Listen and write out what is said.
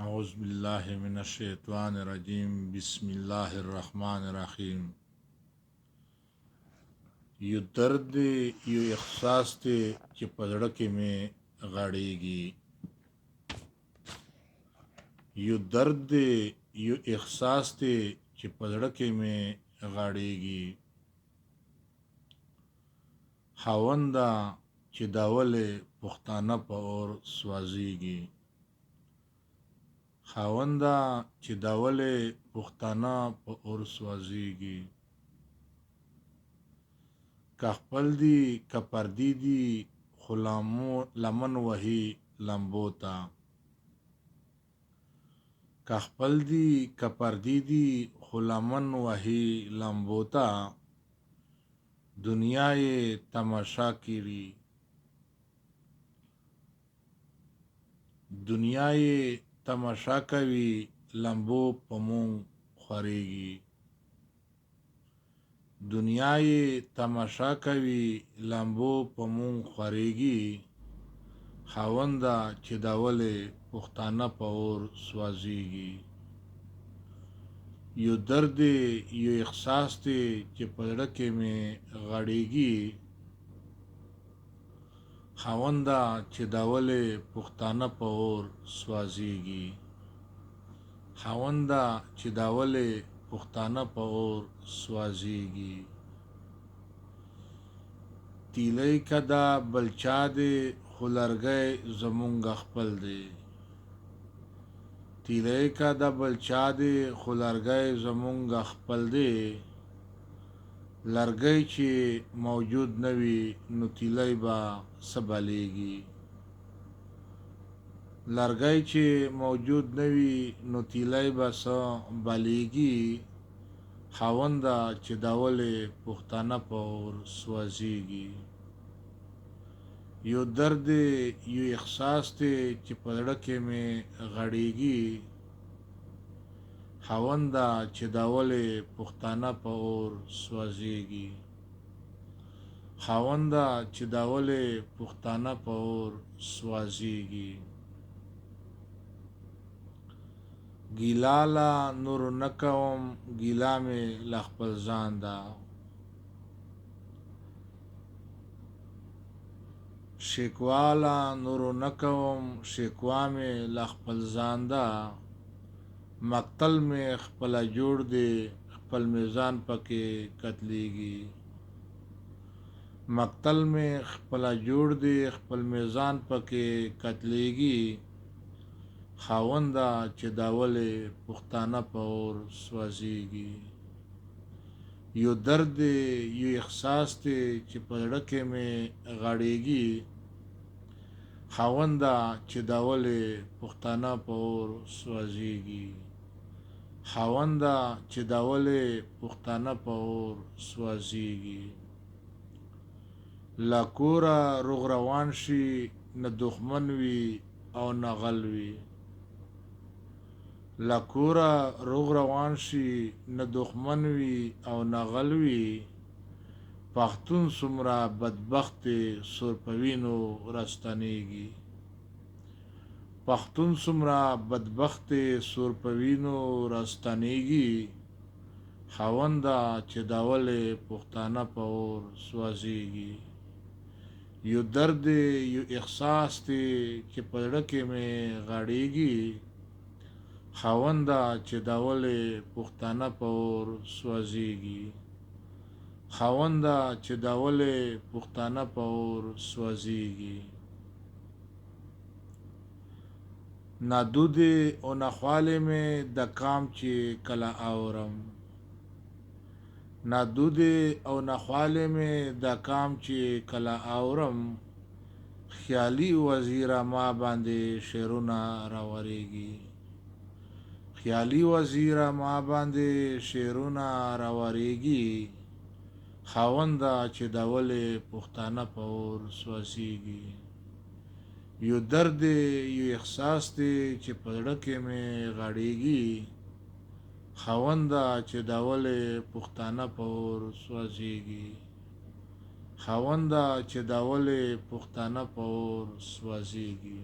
اعوذ باللہ من الشیطان الرجیم بسم اللہ الرحمن الرحیم. یو درد دی یو احساس دی چې په زړه کې مې غاړېږي. یو درد دی یو احساس دی چې په زړه کې مې غاړېږي. خاونده چې دا ولې پښتانه په اور سوځېږي. خاونده چې دا ولې پښتانه په اور سوځېږي. که خپل دی که پردي دي خو لمن وهي لمبو ته. که خپل دی که پردي دي خو لمن وهي لمبو ته. دنیا یې تماشا کړي. دنیا یې تماشا کوي لمبو په مونږ خورېږي. دنیا یې تماشا کوي لمبو په مونږ خورېږي. خاونده چې دا ولې پښتانه په اور سوځېږي. یو درد دی یو احساس دی چې په زړه کې مې غړېږي. خاونده چې دا ولې پښتانه په اور سوځېږي. خاونده چې دا ولې پښتانه په اور سوځېږي. تیلی که دا بل چا دی خو لرګی زمونږ خپل دی. تیلی که دا بل چا دی خو لرګی زمونږ خپل دی. لرګی چې موجود نه وي نو تیلی به څه بلیږي. لرګی چې موجود نه وي نو تیلی به څه بلیږي. خاونده چې دا ولې پښتانه په اور سوځېږي. یو درد دی یو احساس دی چې په زړه کې مې غړېږي. خاونده چې دا ولې پښتانه په اور سوځېږي. خاونده چې دا ولې پښتانه په اور سوځېږي. ګیله له نورو نه کوم ګیله مې له خپل ځان ده. شکوا له نورو نه کوم شکوا مې له خپل ځان ده. مقتل مې خپله جوړ دی خپل میزان پکې قتلیږي. مقتل مې خپله جوړ دی خپل میزان پکې قتلیږي. خاونده چې دا ولې پښتانه په اور سوځېږي. یو درد دی یو احساس دی چې په زړه کې مې غړېږي. خاونده چې دا ولې پښتانه په اور سوځېږي. خاونده چې دا ولې پښتانه په اور سوځېږي. له کوره روغ روان شي نه دښمن وي او نه غل وي. له کوره روغ روان شي نه دښمن وي او نه غل وي. پښتون څومره بدبخت دی سور په وینو راستنېږي. پښتون څومره بدبخت دی سور په وینو راستنېږي. خاونده چې دا ولې پښتانه په اور سوځېږي. یو درد دی یو احساس دی چې په زړه کې مې غړېږي. خاونده چې دا ولې پښتانه په اور سوځېږي. خاونده چې دا ولې پښتانه په اور سوځېږي. نه دودې او نه خوالې مې د کام چې کله اورم. نه دودې او نه خوالې مې د کام چې کله اورم. خیالي وزیره ما باندې شعرونه راورېږي. خیالي وزیره ما باندې شعرونه راورېږي. خاونده چې دا ولې پښتانه په اور سوځېږي. یو درد دی یو احساس دی چې په زړه کې مې غړېږي. خاونده چې دا ولې پښتانه په اور سوځېږي. خاونده چې دا ولې پښتانه په اور سوځېږي.